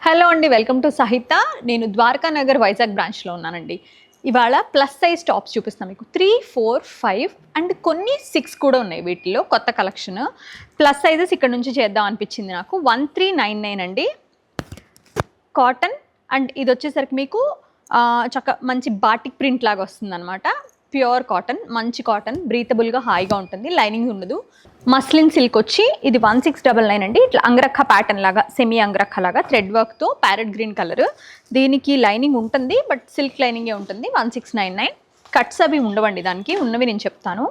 Hello అండి, welcome to సహిత. నేను ద్వారకా నగర్ వైజాగ్ బ్రాంచ్లో ఉన్నానండి. ఇవాళ ప్లస్ సైజ్ టాప్స్ చూపిస్తాను మీకు. 3, 4, 5 అండ్ కొన్ని 6 కూడా ఉన్నాయి. వీటిలో కొత్త కలెక్షన్ ప్లస్ సైజెస్ ఇక్కడ నుంచి చేద్దాం అనిపించింది నాకు. 1399 అండి, కాటన్. అండ్ ఇది వచ్చేసరికి మీకు మంచి బాటిక్ ప్రింట్ లాగా వస్తుంది అనమాట. ప్యూర్ కాటన్, మంచి కాటన్, బ్రీతబుల్గా హాయిగా ఉంటుంది, లైనింగ్ ఉండదు. మస్లిన్ సిల్క్ వచ్చి ఇది 1699 అండి. ఇట్లా అంగరఖ ప్యాటర్న్ లాగా, సెమీ అంగరఖ లాగా థ్రెడ్ వర్క్తో ప్యారెట్ గ్రీన్ కలర్. దీనికి లైనింగ్ ఉంటుంది, బట్ సిల్క్ లైనింగే ఉంటుంది. 1699. కట్స్ అవి ఉండవండి, దానికి ఉన్నవి నేను చెప్తాను.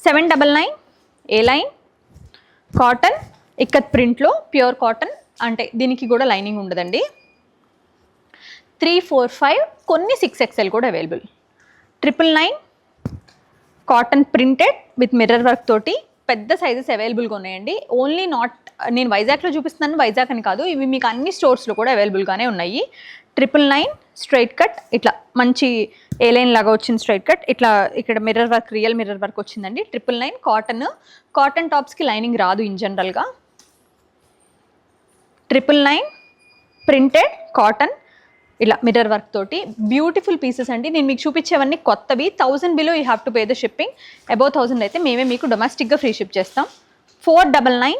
799 ఏ లైన్ కాటన్, ఇక్కత్ ప్రింట్లో ప్యూర్ కాటన్, అంటే దీనికి కూడా లైనింగ్ ఉండదండి. 3, 4, 5 కొన్ని 6XL కూడా available. 999 cotton printed with mirror work తోటి పెద్ద సైజెస్ అవైలబుల్గా ఉన్నాయండి. ఓన్లీ నాట్ నేను వైజాగ్లో చూపిస్తున్నాను, వైజాగ్ అని కాదు, ఇవి మీకు అన్ని స్టోర్స్లో కూడా అవైలబుల్గానే ఉన్నాయి. 999 స్ట్రైట్ కట్, ఇట్లా మంచి ఏ లైన్ లాగా వచ్చింది స్ట్రైట్ కట్. ఇట్లా ఇక్కడ mirror work, real mirror work వచ్చిందండి. 999 కాటన్. కాటన్ టాప్స్కి లైనింగ్ రాదు ఇన్ జనరల్గా. 999 ప్రింటెడ్ కాటన్, ఇలా మిర్రర్ వర్క్ తోటి బ్యూటిఫుల్ పీసెస్ అండి. నేను మీకు చూపించేవన్నీ కొత్తవి. 1000 below you have to pay the shipping. Above 1000 అయితే మేమే మీకు డొమెస్టిక్గా ఫ్రీ షిప్ చేస్తాం. 499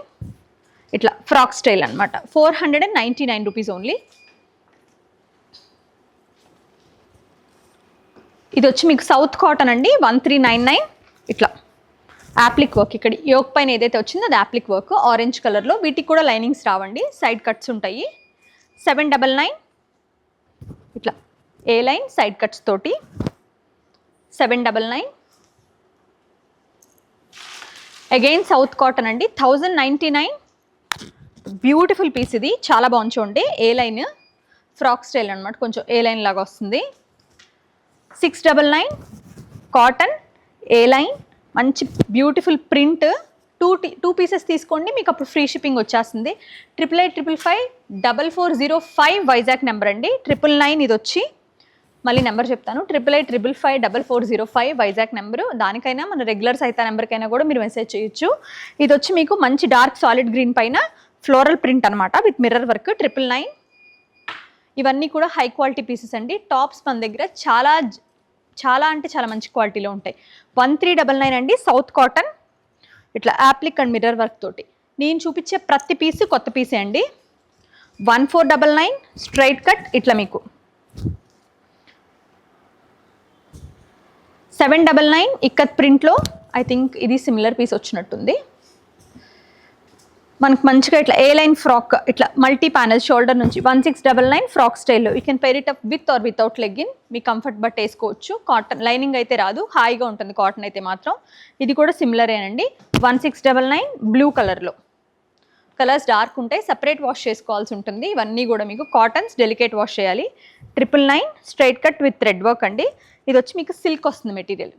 ఇట్లా ఫ్రాక్ స్టైల్ అనమాట. 499 రూపీస్ ఓన్లీ. ఇది వచ్చి మీకు సౌత్ కాటన్ అండి. 1399 ఇట్లా యాప్లిక్ వర్క్. ఇక్కడ యోక్ పైన ఏదైతే వచ్చిందో అది యాప్లిక్ వర్క్, ఆరెంజ్ కలర్లో. వీటికి కూడా లైనింగ్స్ రావండి, సైడ్ కట్స్ ఉంటాయి. 799 ఇట్లా ఏ లైన్ సైడ్ కట్స్ తోటి. 799 అగైన్ సౌత్ కాటన్ అండి. 1099 బ్యూటిఫుల్ పీస్. ఇది చాలా బాగుంది చూడండి. ఏ లైన్ ఫ్రాక్ స్టైల్ అనమాట, కొంచెం ఏ లైన్ లాగా వస్తుంది. 699 కాటన్ ఏ లైన్, మంచి బ్యూటిఫుల్ ప్రింట్. టూ పీసెస్ తీసుకోండి, మీకు అప్పుడు ఫ్రీ షిప్పింగ్ వచ్చేస్తుంది. 88554405 వైజాగ్ నెంబర్ అండి. 999 ఇది వచ్చి మళ్ళీ నెంబర్ చెప్తాను. 88554405 వైజాగ్ నెంబరు. దానికైనా మన రెగ్యులర్ సైతా నెంబర్కైనా కూడా మీరు మెసేజ్ చేయొచ్చు. ఇది వచ్చి మీకు మంచి డార్క్ సాలిడ్ గ్రీన్ పైన ఫ్లోరల్ ప్రింట్ అనమాట విత్ మిర్రర్ వర్క్. 999 ఇవన్నీ కూడా హై క్వాలిటీ పీసెస్ అండి. టాప్స్ మన దగ్గర చాలా చాలా అంటే చాలా మంచి క్వాలిటీలో ఉంటాయి. 1399 అండి, సౌత్ కాటన్, ఇట్లా యాప్లిక్ అండ్ మిర్రర్ వర్క్ తోటి. నేను చూపించే ప్రతి పీసు కొత్త పీసే అండి. 1499 స్ట్రైట్ కట్, ఇట్లా మీకు 799 ఇక్కత్ ప్రింట్లో. ఐ థింక్ ఇది సిమిలర్ పీస్ వచ్చినట్టుంది. మనకు మంచిగా ఇట్లా ఏ లైన్ ఫ్రాక్, ఇట్లా మల్టీ ప్యానల్ షోల్డర్ నుంచి. 1699 ఫ్రాక్ స్టైల్లో. You can pair it up with or without legging, మీ కంఫర్ట్ బట్ వేసుకోవచ్చు. కాటన్ లైనింగ్ అయితే రాదు, హాయిగా ఉంటుంది కాటన్ అయితే మాత్రం. ఇది కూడా సిమిలరేనండి. 1699 బ్లూ కలర్లో. కలర్స్ డార్క్ ఉంటాయి, సపరేట్ వాష్ చేసుకోవాల్సి ఉంటుంది. ఇవన్నీ కూడా మీకు కాటన్స్, డెలికేట్ వాష్ చేయాలి. 999 straight cut with thread work అండి. ఇది వచ్చి మీకు సిల్క్ వస్తుంది మెటీరియల్.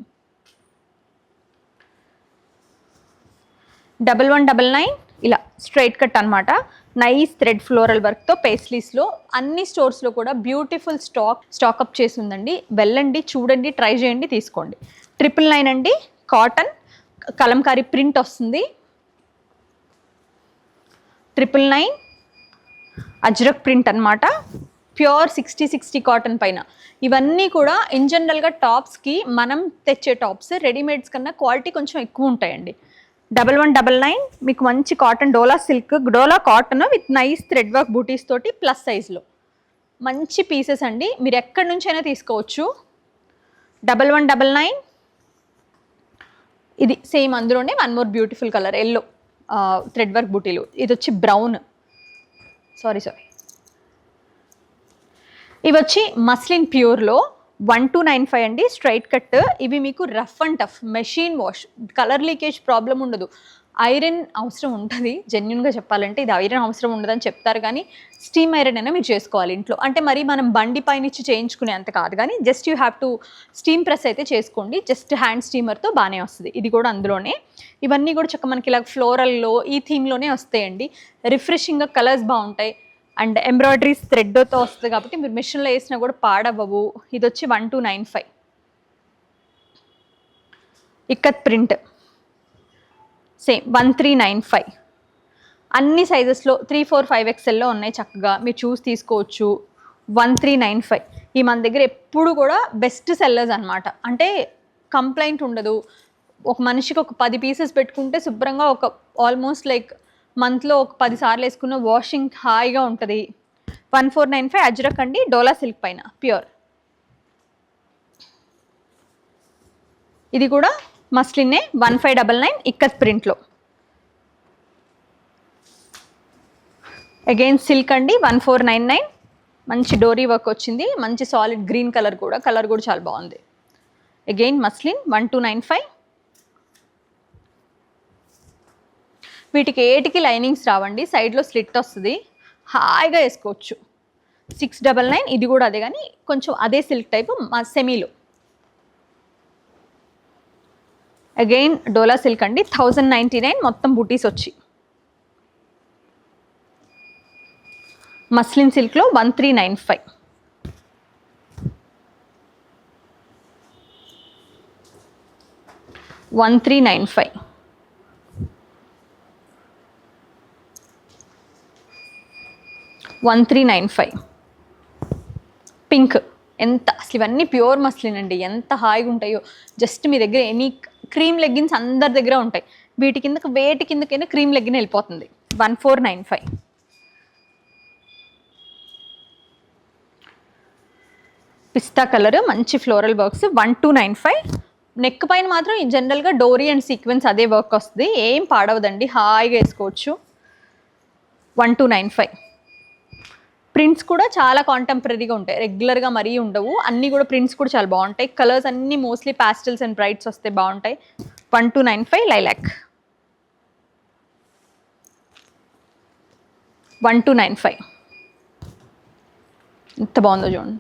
1199 ఇలా స్ట్రైట్ కట్ అనమాట. నైస్ థ్రెడ్ ఫ్లోరల్ వర్క్తో పేస్లీస్లో. అన్ని స్టోర్స్లో కూడా బ్యూటిఫుల్ స్టాకప్ చేసి ఉందండి. వెళ్ళండి, చూడండి, ట్రై చేయండి, తీసుకోండి. 999 అండి, కాటన్ కలంకారీ ప్రింట్ వస్తుంది. 999 అజ్రక్ ప్రింట్ అనమాట, ప్యూర్ 60 కాటన్ పైన. ఇవన్నీ కూడా ఇన్ జనరల్గా టాప్స్కి మనం తెచ్చే టాప్స్ రెడీమేడ్స్ కన్నా క్వాలిటీ కొంచెం ఎక్కువ ఉంటాయండి. 1199 మీకు మంచి కాటన్ డోలా సిల్క్, డోలా cotton with nice thread work బూటీస్ తోటి ప్లస్ సైజ్లో మంచి పీసెస్ అండి. మీరు ఎక్కడి నుంచైనా తీసుకోవచ్చు. 1199 ఇది సేమ్ అందులోనే one more beautiful colour yellow thread work బూటీలు. ఇది వచ్చి బ్రౌన్, సారీ ఇవి వచ్చి మస్లిన్ ప్యూర్లో. 1295 అండి, స్ట్రైట్ కట్. ఇవి మీకు rough and tough machine wash, colour leakage problem ఉండదు. ఐరన్ అవసరం ఉంటుంది, జెన్యున్గా చెప్పాలంటే ఇది ఐరన్ అవసరం ఉండదని చెప్తారు, కానీ స్టీమ్ ఐరన్ అయినా మీరు చేసుకోవాలి ఇంట్లో. అంటే మరి మనం బండి పైనిచ్చి చేయించుకునే అంత కాదు, కానీ just you have to steam press అయితే చేసుకోండి. జస్ట్ హ్యాండ్ స్టీమర్తో బాగానే వస్తుంది. ఇది కూడా అందులోనే. ఇవన్నీ కూడా చక్క మనకి ఇలా ఫ్లోరల్లో ఈ థీమ్లోనే వస్తాయండి. రిఫ్రెషింగ్గా కలర్స్ బాగుంటాయి. అండ్ ఎంబ్రాయిడరీస్ థ్రెడ్తో వస్తుంది కాబట్టి మీరు మిషన్లో వేసినా కూడా పాడవ్వవు. ఇది వచ్చి 1295 ఇక్కత్ ప్రింట్ సేమ్. 1395 అన్ని సైజెస్లో 3, 4, 5 XLలో ఉన్నాయి, చక్కగా మీరు చూసి తీసుకోవచ్చు. 1395. ఈ మన దగ్గర ఎప్పుడు కూడా బెస్ట్ సెల్లర్స్ అనమాట. అంటే కంప్లైంట్ ఉండదు. ఒక మనిషికి ఒక 10 పీసెస్ పెట్టుకుంటే శుభ్రంగా ఒక ఆల్మోస్ట్ లైక్ మంత్లో ఒక 10 సార్లు వేసుకున్న వాషింగ్ హాయిగా ఉంటుంది. 1495 అజ్రక్ అండి, డోలా సిల్క్ పైన ప్యూర్. ఇది కూడా మస్లిన్నే 1599 ఇక్కత్ ప్రింట్లో. అగైన్ సిల్క్ అండి 1499. మంచి డోరీ వర్క్ వచ్చింది, మంచి సాలిడ్ గ్రీన్ కలర్ కూడా చాలా బాగుంది. Again muslin 1295. వీటికి ఏటికి లైనింగ్స్ రావండి, సైడ్లో స్లిట్ వస్తుంది, హాయిగా వేసుకోవచ్చు. 699. ఇది కూడా అదే కానీ కొంచెం అదే సిల్క్ టైపు సెమీలో. అగైన్ డోలా సిల్క్ అండి 1099, మొత్తం బూటీస్ వచ్చి. మస్లిన్ సిల్క్లో 1395. $1395. $1395. పింక్ ఎంత అసలు ఇవన్నీ ప్యూర్ మస్లిన్ అండి, ఎంత హాయిగా ఉంటాయో. జస్ట్ మీ దగ్గర ఎనీ క్రీమ్ లెగ్గిన్స్ అందరి దగ్గర ఉంటాయి, వీటి కిందకి వేటి కిందకైనా క్రీమ్ లెగ్గిన్ వెళ్ళిపోతుంది. 1495. పిస్తా కలర్ మంచి ఫ్లోరల్ వర్క్స్ 1295. నెక్ పైన మాత్రం జనరల్గా డోరీ అండ్ సీక్వెన్స్ అదే వర్క్ వస్తుంది, ఏం పాడవదండి, హాయిగా వేసుకోవచ్చు. 1295. ప్రింట్స్ కూడా చాలా కాంటెంపరీగా ఉంటాయి, రెగ్యులర్గా మరీ ఉండవు, అన్నీ కూడా ప్రింట్స్ కూడా చాలా బాగుంటాయి. కలర్స్ అన్నీ మోస్ట్లీ ప్యాస్టల్స్ అండ్ బ్రైట్స్ వస్తే బాగుంటాయి. 1295 లైలాక్. 1295. ఎంత బాగుందో చూడండి.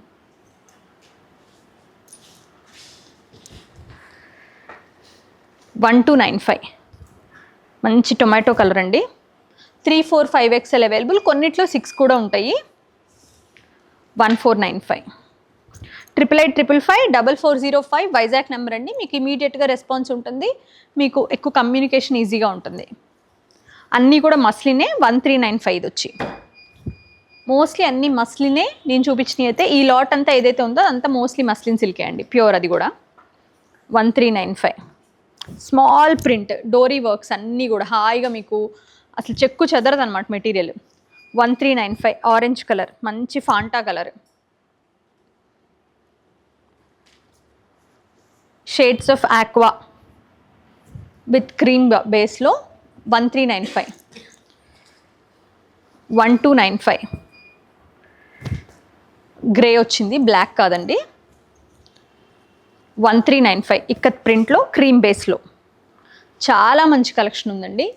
$1295. మంచి టొమాటో కలర్ అండి. 3, 4, 5 XL అవైలబుల్, కొన్నిట్లో 6 కూడా ఉంటాయి. 1495. 8885 4405 వైజాగ్ నెంబర్ అండి. మీకు ఇమీడియట్గా రెస్పాన్స్ ఉంటుంది, మీకు ఎక్కువ కమ్యూనికేషన్ ఈజీగా ఉంటుంది. అన్నీ కూడా మస్లినే. 1395 వచ్చి మోస్ట్లీ అన్నీ మస్లినే. నేను చూపించినవి అయితే ఈ లాట్ అంతా ఏదైతే ఉందో అదంతా మోస్ట్లీ మస్లిన్ సిల్కే అండి, ప్యూర్. అది కూడా 1395. స్మాల్ ప్రింట్ డోరీ వర్క్స్ అన్నీ కూడా హాయిగా మీకు అసలు చెక్కు చెదరదు అనమాట మెటీరియల్. 1395. ఆరెంజ్ కలర్, మంచి Fanta colour, shades of aqua with cream బేస్లో 1395. 1295. గ్రే వచ్చింది, బ్లాక్ కాదండి. 1395 ఇక్కత్ ప్రింట్లో క్రీమ్ బేస్లో చాలా మంచి కలెక్షన్ ఉందండి.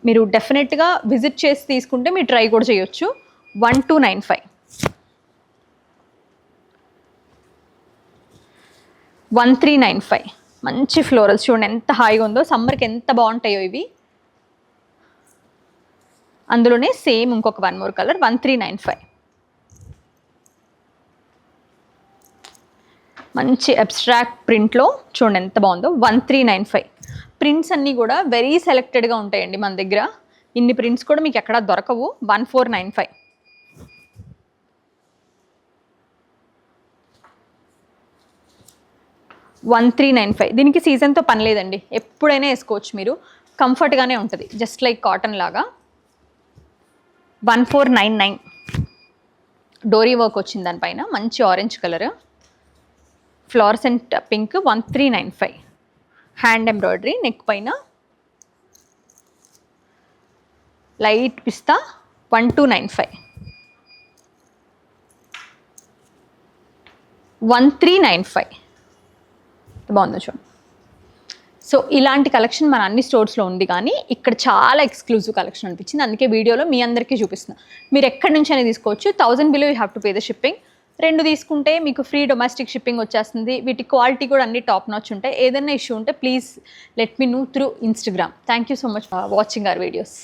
మీరు డెఫినెట్గా విజిట్ చేసి తీసుకుంటే మీరు ట్రై కూడా చేయొచ్చు. 1295. 1395. మంచి ఫ్లోరల్స్ చూడండి ఎంత హాయిగా ఉందో, సమ్మర్కి ఎంత బాగుంటాయో ఇవి. అందులోనే సేమ్ ఇంకొక 1 more కలర్ 1395. మంచి అబ్స్ట్రాక్ట్ ప్రింట్లో చూడండి ఎంత బాగుందో. 1395. ప్రింట్స్ అన్నీ కూడా వెరీ సెలెక్టెడ్గా ఉంటాయండి మన దగ్గర, ఇన్ని ప్రింట్స్ కూడా మీకు ఎక్కడా దొరకవు. 1495. $1395. దీనికి సీజన్తో పని లేదండి, ఎప్పుడైనా వేసుకోవచ్చు మీరు, కంఫర్ట్గానే ఉంటుంది, జస్ట్ లైక్ కాటన్ లాగా. 1499. డోరీ వర్క్ వచ్చింది దానిపైన, మంచి orange colour, fluorescent pink. 1395. Hand embroidery neck పైన, లైట్ పిస్తా. 1295. 1395. బాగుందో చూడండి. సో ఇలాంటి కలెక్షన్ మన అన్ని స్టోర్స్లో ఉంది, కానీ ఇక్కడ చాలా ఎక్స్క్లూజివ్ కలెక్షన్ అనిపించింది, అందుకే వీడియోలో మీ అందరికీ చూపిస్తున్నా. మీరు ఎక్కడి నుంచి అయినా తీసుకోవచ్చు. 1000 below you have to pay the shipping. 2 తీసుకుంటే మీకు ఫ్రీ డొమెస్టిక్ షిప్పింగ్ వచ్చేస్తుంది. వీటి క్వాలిటీ కూడా అన్ని టాప్ నాచ్ ఉంటాయి. ఏదైనా ఇష్యూ ఉంటే please let me no through Instagram. Thank you so much for watching our videos.